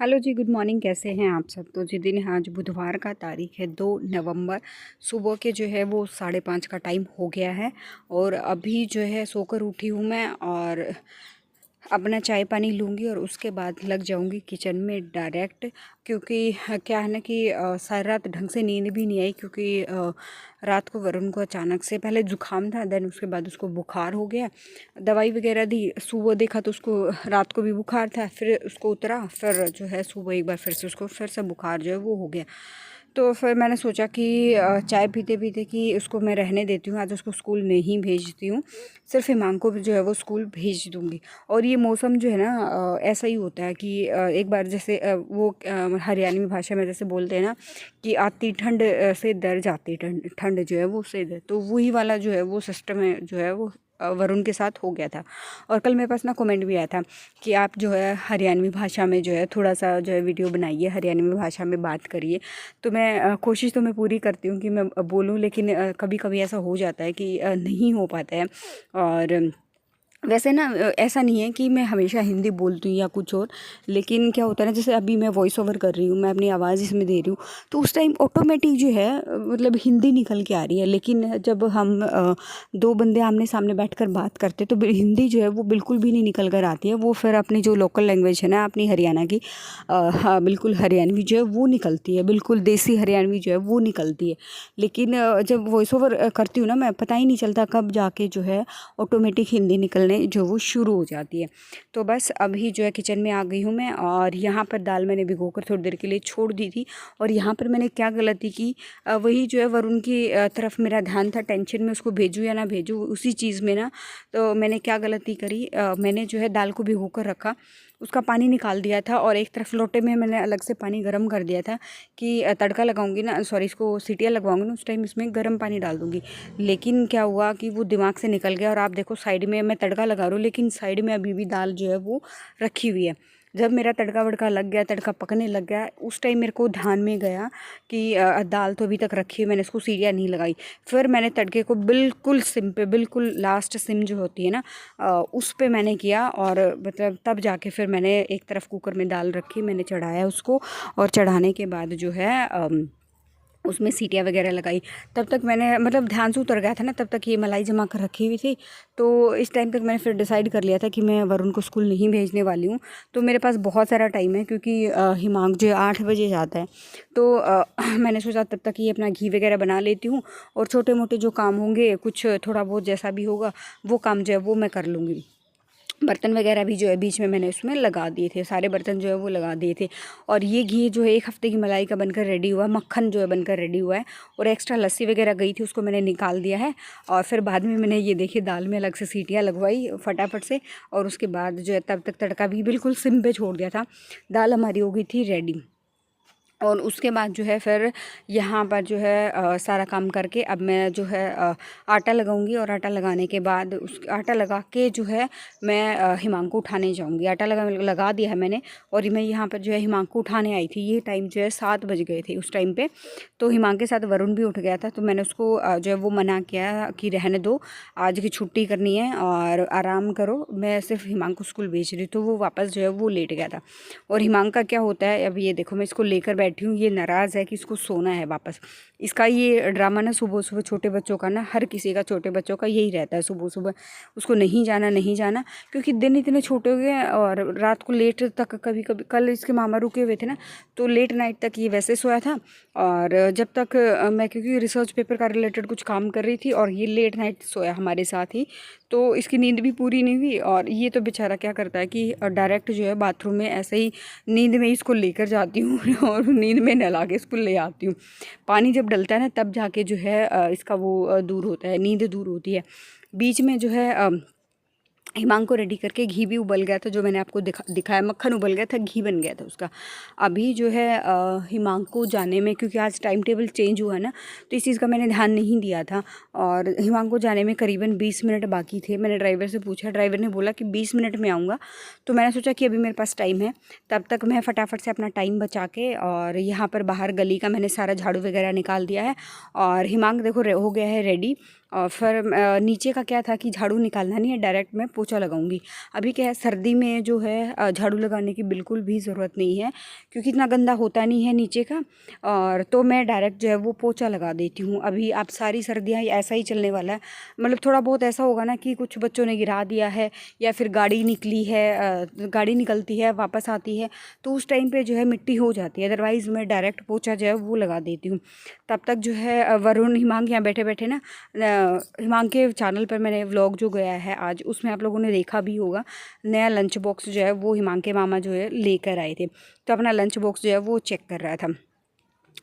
Hello जी, good morning. कैसे हैं आप सब? तो जी दिन आज बुधवार का तारीख है 2 नवंबर। सुबह के जो है वो 5:30 का टाइम हो गया है और अभी जो है सोकर उठी हूँ मैं और अपना चाय पानी लूँगी और उसके बाद लग जाऊँगी किचन में डायरेक्ट। क्योंकि क्या है ना कि सारी रात ढंग से नींद भी नहीं आई, क्योंकि रात को वरुण को अचानक से पहले ज़ुकाम था, देन उसके बाद उसको बुखार हो गया। दवाई वगैरह दी, सुबह देखा तो उसको रात को भी बुखार था, फिर उसको उतरा, फिर जो है सुबह एक बार फिर से उसको फिर से बुखार जो है वो हो गया। तो फिर मैंने सोचा कि चाय पीते पीते कि उसको मैं रहने देती हूँ, आज उसको स्कूल नहीं भेजती हूँ, सिर्फ हिमांग को जो है वो स्कूल भेज दूँगी। और ये मौसम जो है ना ऐसा ही होता है कि एक बार जैसे हरियाणवी भाषा में जैसे बोलते हैं ना कि आती ठंड से डर जाती ठंड, ठंड जो है वो से डर, तो वही वाला जो है वो सिस्टम है जो है वो वरुण के साथ हो गया था। और कल मेरे पास ना कमेंट भी आया था कि आप जो है हरियाणवी भाषा में जो है थोड़ा सा जो है वीडियो बनाइए, हरियाणवी भाषा में बात करिए। तो मैं कोशिश तो मैं पूरी करती हूँ कि मैं बोलूँ, लेकिन कभी कभी ऐसा हो जाता है कि नहीं हो पाता है। और वैसे ना ऐसा नहीं है कि मैं हमेशा हिंदी बोलती हूँ या कुछ और, लेकिन क्या होता है ना, जैसे अभी मैं वॉइस ओवर कर रही हूँ, मैं अपनी आवाज़ इसमें दे रही हूँ, तो उस टाइम ऑटोमेटिक जो है मतलब हिंदी निकल के आ रही है। लेकिन जब हम दो बंदे आमने सामने बैठकर बात करते तो हिंदी जो है वो बिल्कुल भी नहीं निकल कर आती है। वो फिर अपनी जो लोकल लैंग्वेज है ना अपनी हरियाणा की, हाँ बिल्कुल हरियाणवी जो है वो निकलती है, बिल्कुल देसी हरियाणवी जो है वो निकलती है। लेकिन जब वॉइस ओवर करती हूँ ना मैं, पता ही नहीं चलता कब जाके जो है ऑटोमेटिक हिंदी निकलने जो वो शुरू हो जाती है। तो बस अभी जो है किचन में आ गई हूँ मैं, और यहाँ पर दाल मैंने भिगोकर थोड़ी देर के लिए छोड़ दी थी। और यहाँ पर मैंने क्या गलती की, वही जो है वरुण की तरफ मेरा ध्यान था, टेंशन में उसको भेजूँ या ना भेजूँ उसी चीज़ में ना। तो मैंने क्या गलती करी, मैंने जो है दाल को भिगोकर रखा, उसका पानी निकाल दिया था और एक तरफ लोटे में मैंने अलग से पानी गर्म कर दिया था कि तड़का लगाऊंगी ना, सॉरी इसको सीटियाँ लगवाऊंगी ना, उस टाइम इसमें गर्म पानी डाल दूंगी। लेकिन क्या हुआ कि वो दिमाग से निकल गया और आप देखो साइड में मैं तड़का लगा रहा हूँ, लेकिन साइड में अभी भी दाल जो है वो रखी हुई है। जब मेरा तड़का वड़का लग गया, तड़का पकने लग गया, उस टाइम मेरे को ध्यान में गया कि दाल तो अभी तक रखी है, मैंने इसको सीटियाँ नहीं लगाई। फिर मैंने तड़के को बिल्कुल सिम पे, बिल्कुल लास्ट सिम जो होती है ना उस पे मैंने किया, और मतलब तब जाके फिर मैंने एक तरफ कुकर में दाल रखी, मैंने चढ़ाया उसको, और चढ़ाने के बाद जो है उसमें सीटियाँ वगैरह लगाई। तब तक मैंने मतलब ध्यान से उतर गया था ना, तब तक ये मलाई जमा कर रखी हुई थी। तो इस टाइम तक मैंने फिर डिसाइड कर लिया था कि मैं वरुण को स्कूल नहीं भेजने वाली हूँ। तो मेरे पास बहुत सारा टाइम है, क्योंकि हिमांक जो 8 बजे जाता है। तो मैंने सोचा तब तक ये अपना घी वगैरह बना लेती हूँ, और छोटे मोटे जो काम होंगे, कुछ थोड़ा बहुत जैसा भी होगा वो काम जो है वो मैं कर लूँगी। बर्तन वगैरह भी जो है बीच में मैंने उसमें लगा दिए थे, सारे बर्तन जो है वो लगा दिए थे। और ये घी जो है 1 हफ्ते की मलाई का बनकर रेडी हुआ, मक्खन जो है बनकर रेडी हुआ है। और एक्स्ट्रा लस्सी वगैरह गई थी, उसको मैंने निकाल दिया है। और फिर बाद में मैंने ये देखिए दाल में अलग से सीटियाँ लगवाई फटाफट से, और उसके बाद जो है तब तक तड़का भी बिल्कुल सिम पे छोड़ दिया था। दाल हमारी हो गई थी रेडी। और उसके बाद जो है फिर यहाँ पर जो है सारा काम करके अब मैं जो है आटा लगाऊंगी, और आटा लगाने के बाद उस आटा लगा के जो है मैं हिमांग को उठाने जाऊंगी। आटा लगा दिया है मैंने, और मैं यहाँ पर जो है हिमांग को उठाने आई थी। ये टाइम जो है 7 बज गए थे उस टाइम पे। तो हिमांग के साथ वरुण भी उठ गया था, तो मैंने उसको जो है वो मना किया कि रहने दो, आज की छुट्टी करनी है और आराम करो, मैं सिर्फ हिमांग को स्कूल भेज रही। तो वो वापस जो है वो लेट गया था। और हिमांग का क्या होता है, अब ये देखो मैं इसको लेकर बैठी हूँ, ये नाराज़ है कि इसको सोना है वापस। इसका ये ड्रामा ना सुबह सुबह छोटे बच्चों का ना, हर किसी का छोटे बच्चों का यही रहता है, सुबह सुबह उसको नहीं जाना नहीं जाना, क्योंकि दिन इतने छोटे हो गए हैं। और रात को लेट तक, कभी कभी कल इसके मामा रुके हुए थे ना, तो लेट नाइट तक ये वैसे सोया था। और जब तक मैं क्योंकि रिसर्च पेपर का रिलेटेड कुछ काम कर रही थी, और ये लेट नाइट सोया हमारे साथ ही, तो इसकी नींद भी पूरी नहीं हुई। और ये तो बेचारा क्या करता है कि डायरेक्ट जो है बाथरूम में ऐसे ही नींद में इसको लेकर जाती हूँ और नींद में नहला के इसको ले आती हूँ। पानी जब डलता है ना तब जाके जो है इसका वो दूर होता है, नींद दूर होती है। बीच में जो है हिमांग को रेडी करके घी भी उबल गया था, जो मैंने आपको दिखाया, मक्खन उबल गया था, घी बन गया था उसका। अभी जो है हिमांग को जाने में, क्योंकि आज टाइम टेबल चेंज हुआ ना, तो इस चीज़ का मैंने ध्यान नहीं दिया था। और हिमांग को जाने में करीबन 20 मिनट बाकी थे। मैंने ड्राइवर से पूछा, ड्राइवर ने बोला कि 20 मिनट में आऊँगा। तो मैंने सोचा कि अभी मेरे पास टाइम है, तब तक मैं फटाफट से अपना टाइम बचा के, और यहाँ पर बाहर गली का मैंने सारा झाड़ू वगैरह निकाल दिया है। और हिमांग देखो हो गया है रेडी। और फिर नीचे का क्या था कि झाड़ू निकालना नहीं है, डायरेक्ट मैं पोछा लगाऊंगी। अभी क्या है, सर्दी में जो है झाड़ू लगाने की बिल्कुल भी ज़रूरत नहीं है, क्योंकि इतना गंदा होता नहीं है नीचे का, और तो मैं डायरेक्ट जो है वो पोछा लगा देती हूँ। अभी आप सारी सर्दियाँ ऐसा ही चलने वाला है, मतलब थोड़ा बहुत ऐसा होगा ना कि कुछ बच्चों ने गिरा दिया है, या फिर गाड़ी निकली है, गाड़ी निकलती है वापस आती है, तो उस टाइम पे जो है मिट्टी हो जाती है। अदरवाइज़ मैं डायरेक्ट पोछा जो है वो लगा देती हूँ। तब तक जो है वरुण हिमांक यहाँ बैठे बैठे ना, हिमांक के चैनल पर मैंने व्लॉग जो गया है आज, उसमें आप लोगों ने देखा भी होगा, नया लंच बॉक्स जो है वो हिमांक के मामा जो है लेकर आए थे, तो अपना लंच बॉक्स जो है वो चेक कर रहा था।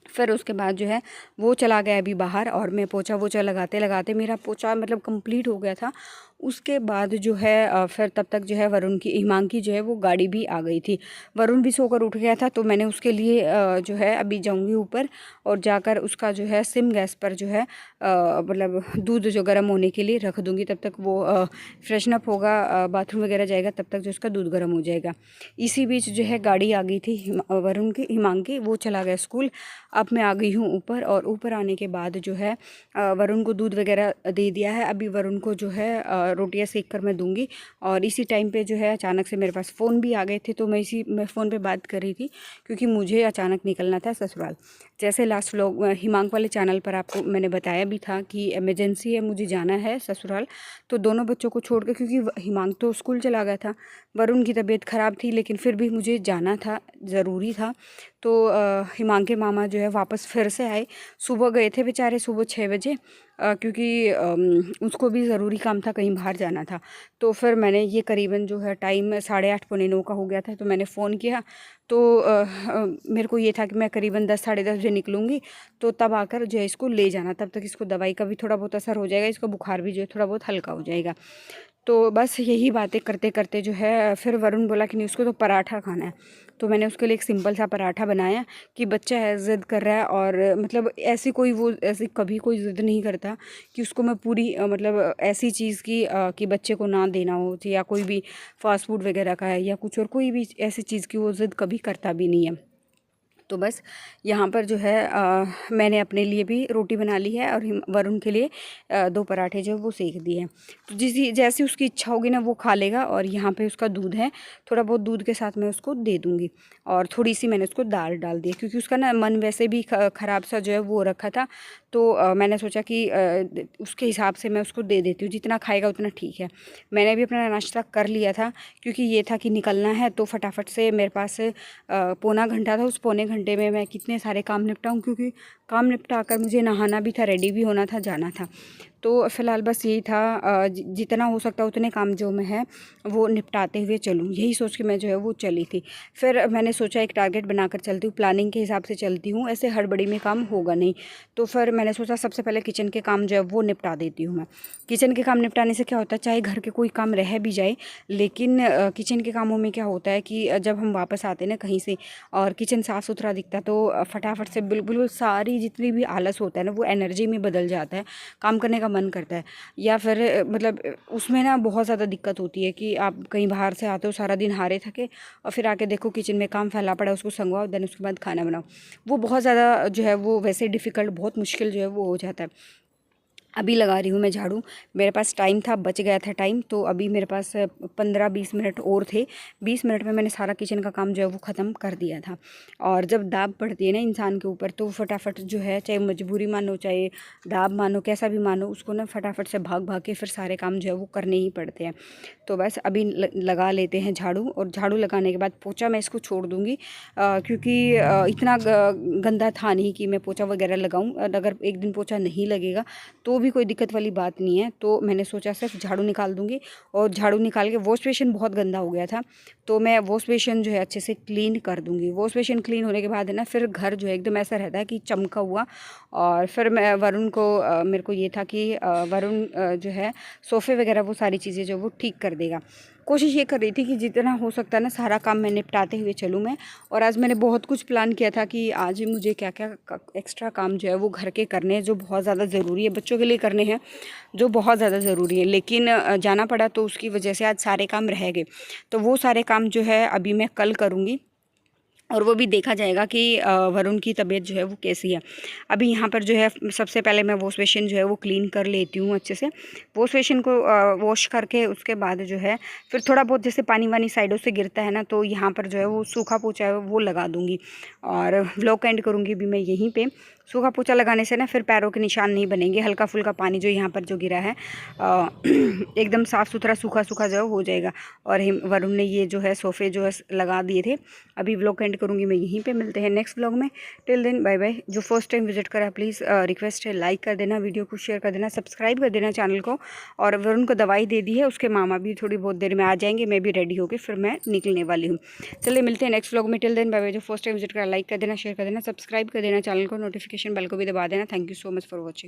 फिर उसके बाद जो है वो चला गया अभी बाहर, और मैं पोछा वोछा लगाते लगाते मेरा पोछा मतलब कंप्लीट हो गया था। उसके बाद जो है फिर तब तक जो है वरुण की, हिमांक की जो है वो गाड़ी भी आ गई थी। वरुण भी सोकर उठ गया था, तो मैंने उसके लिए जो है अभी जाऊंगी ऊपर, और जाकर उसका जो है सिम गैस पर जो है मतलब दूध जो गर्म होने के लिए रख दूंगी। तब तक वो फ्रेशन अप होगा, बाथरूम वगैरह जाएगा, तब तक जो उसका दूध गर्म हो जाएगा। इसी बीच जो है गाड़ी आ गई थी वरुण की, हिमांक की, वो चला गया स्कूल। अब मैं आ गई हूँ ऊपर, और ऊपर आने के बाद जो है वरुण को दूध वगैरह दे दिया है। अभी वरुण को जो है रोटियां सेक कर मैं दूंगी। और इसी टाइम पे जो है अचानक से मेरे पास फ़ोन भी आ गए थे, तो मैं फ़ोन पे बात कर रही थी, क्योंकि मुझे अचानक निकलना था ससुराल। जैसे लास्ट व्लॉग हिमांक वाले चैनल पर आपको मैंने बताया भी था कि इमरजेंसी है, मुझे जाना है ससुराल, तो दोनों बच्चों को छोड़ कर, क्योंकि हिमांक तो स्कूल चला गया था, वरुण की तबीयत ख़राब थी, लेकिन फिर भी मुझे जाना था, ज़रूरी था। तो हिमांक के मामा जो है वापस फिर से आए। सुबह गए थे बेचारे, सुबह 6 बजे, क्योंकि उसको भी ज़रूरी काम था, कहीं बाहर जाना था। तो फिर मैंने ये करीबन जो है टाइम 8:30 पौने 9 का हो गया था, तो मैंने फ़ोन किया। तो मेरे को ये था कि मैं करीबन 10 साढ़े 10 बजे निकलूँगी, तो तब आकर जो है इसको ले जाना, तब तक इसको दवाई का भी थोड़ा बहुत असर हो जाएगा, इसका बुखार भी जो है थोड़ा बहुत हल्का हो जाएगा। तो बस यही बातें करते करते जो है फिर वरुण बोला कि नहीं, उसको तो पराठा खाना है। तो मैंने उसके लिए एक सिंपल सा पराठा बनाया, कि बच्चा है ज़िद कर रहा है, और मतलब ऐसी कोई, वो ऐसी कभी कोई ज़िद नहीं करता कि उसको मैं पूरी मतलब ऐसी चीज़ की कि बच्चे को ना देना हो, या कोई भी फास्ट फूड वगैरह का है या कुछ और, कोई भी ऐसी चीज़ की वो ज़िद कभी करता भी नहीं है। तो बस यहाँ पर जो है मैंने अपने लिए भी रोटी बना ली है, और वरुण के लिए 2 पराठे जो वो सेक दिए हैं। तो जैसी उसकी इच्छा होगी ना वो खा लेगा। और यहाँ पे उसका दूध है, थोड़ा बहुत दूध के साथ मैं उसको दे दूँगी, और थोड़ी सी मैंने उसको दाल डाल दी, क्योंकि उसका ना मन वैसे भी ख़राब सा जो है वो रखा था। तो मैंने सोचा कि उसके हिसाब से मैं उसको दे देती हूँ, जितना खाएगा उतना ठीक है। मैंने भी अपना नाश्ता कर लिया था, क्योंकि ये था कि निकलना है, तो फटाफट से मेरे पास पौना घंटा था, उस पौने घंटे में मैं कितने सारे काम निपटाऊँ, क्योंकि काम निपटा कर मुझे नहाना भी था, रेडी भी होना था, जाना था। तो फ़िलहाल बस यही था, जितना हो सकता उतने काम जो मैं है वो निपटाते हुए चलूँ, यही सोच के मैं जो है वो चली थी। फिर मैंने सोचा एक टारगेट बनाकर चलती हूँ, प्लानिंग के हिसाब से चलती हूँ, ऐसे हड़बड़ी में काम होगा नहीं। तो फिर मैंने सोचा सबसे पहले किचन के काम जो है वो निपटा देती हूँ मैं। किचन के काम निपटाने से क्या होता है, चाहे घर के कोई काम रह भी जाए, लेकिन किचन के कामों में क्या होता है कि जब हम वापस आते हैं ना कहीं से, और किचन साफ़ सुथरा दिखता है, तो फटाफट से बिल्कुल सारी जितनी भी आलस होता है ना वो एनर्जी में बदल जाता है, काम करने का मन करता है। या फिर मतलब उसमें ना बहुत ज़्यादा दिक्कत होती है कि आप कहीं बाहर से आते हो, सारा दिन हारे थके, और फिर आके देखो किचन में काम फैला पड़ा है, उसको संगवाओ, देन उसके बाद खाना बनाओ। वो बहुत ज़्यादा जो है वो वैसे डिफ़िकल्ट, बहुत मुश्किल जो है वो हो जाता है। अभी लगा रही हूँ मैं झाड़ू, मेरे पास टाइम था, बच गया था टाइम, तो अभी मेरे पास 15-20 मिनट और थे। 20 मिनट में मैंने सारा किचन का काम जो है वो ख़त्म कर दिया था। और जब दाब पड़ती है ना इंसान के ऊपर, तो फटाफट जो है, चाहे मजबूरी मानो, चाहे दाब मानो, कैसा भी मानो, उसको ना फटाफट से भाग भाग के फिर सारे काम जो है वो करने ही पड़ते हैं। तो बस अभी लगा लेते हैं झाड़ू, और झाड़ू लगाने के बाद पोछा मैं इसको छोड़ दूँगी, क्योंकि इतना गंदा था नहीं कि मैं पोछा वगैरह लगाऊँ। अगर एक दिन पोछा नहीं लगेगा तो भी कोई दिक्कत वाली बात नहीं है। तो मैंने सोचा सिर्फ झाड़ू निकाल दूँगी, और झाड़ू निकाल के वॉश बेसिन बहुत गंदा हो गया था, तो मैं वॉश बेसिन जो है अच्छे से क्लीन कर दूँगी। वॉश बेसिन क्लीन होने के बाद है ना, फिर घर जो है एकदम ऐसा रहता है कि चमका हुआ। और फिर मैं वरुण को मेरे को ये था कि वरुण जो है सोफ़े वगैरह वो सारी चीज़ें जो वो ठीक कर देगा। कोशिश ये कर रही थी कि जितना हो सकता है ना सारा काम मैं निपटाते हुए चलूँ मैं। और आज मैंने बहुत कुछ प्लान किया था कि आज मुझे क्या क्या एक्स्ट्रा काम जो है वो घर के करने हैं, जो बहुत ज़्यादा ज़रूरी है, बच्चों के लिए करने हैं जो बहुत ज़्यादा ज़रूरी है। लेकिन जाना पड़ा, तो उसकी वजह से आज सारे काम रह गए। तो वो सारे काम जो है अभी मैं कल करूँगी। और वो भी देखा जाएगा कि वरुण की तबीयत जो है वो कैसी है। अभी यहाँ पर जो है सबसे पहले मैं वॉश बेसिन जो है वो क्लीन कर लेती हूँ अच्छे से। वॉश बेसिन को वॉश करके उसके बाद जो है फिर थोड़ा बहुत जैसे पानी वानी साइडों से गिरता है ना, तो यहाँ पर जो है वो सूखा पोछा है वो लगा दूँगी और व्लॉग एंड करूँगी भी मैं यहीं पे। सूखा पोछा लगाने से ना फिर पैरों के निशान नहीं बनेंगे। हल्का फुल्का पानी जो यहाँ पर जो गिरा है एकदम साफ़ सुथरा सूखा सूखा जो हो जाएगा। और वरुण ने ये जो है सोफ़े जो है लगा दिए थे। अभी व्लॉग एंड करूँगी मैं यहीं पे। मिलते हैं नेक्स्ट व्लॉग में। Till then bye bye. जो फर्स्ट टाइम विजिट करा प्लीज़ रिक्वेस्ट है लाइक कर देना, वीडियो को शेयर कर देना, सब्सक्राइब कर देना चैनल को। और वरुण को दवाई दे दी है, उसके मामा भी थोड़ी बहुत देर में आ जाएंगे। मैं भी रेडी होकर फिर मैं निकलने वाली हूँ। चलिए मिलते हैं नेक्स्ट व्लॉग में। Till then bye bye. जो फर्स्ट टाइम विजिट करा लाइक कर देना, शेयर कर देना, सब्सक्राइब कर देना चैनल को, नोटिफिकेशन बेल को भी दबा देना। Thank you so much for watching.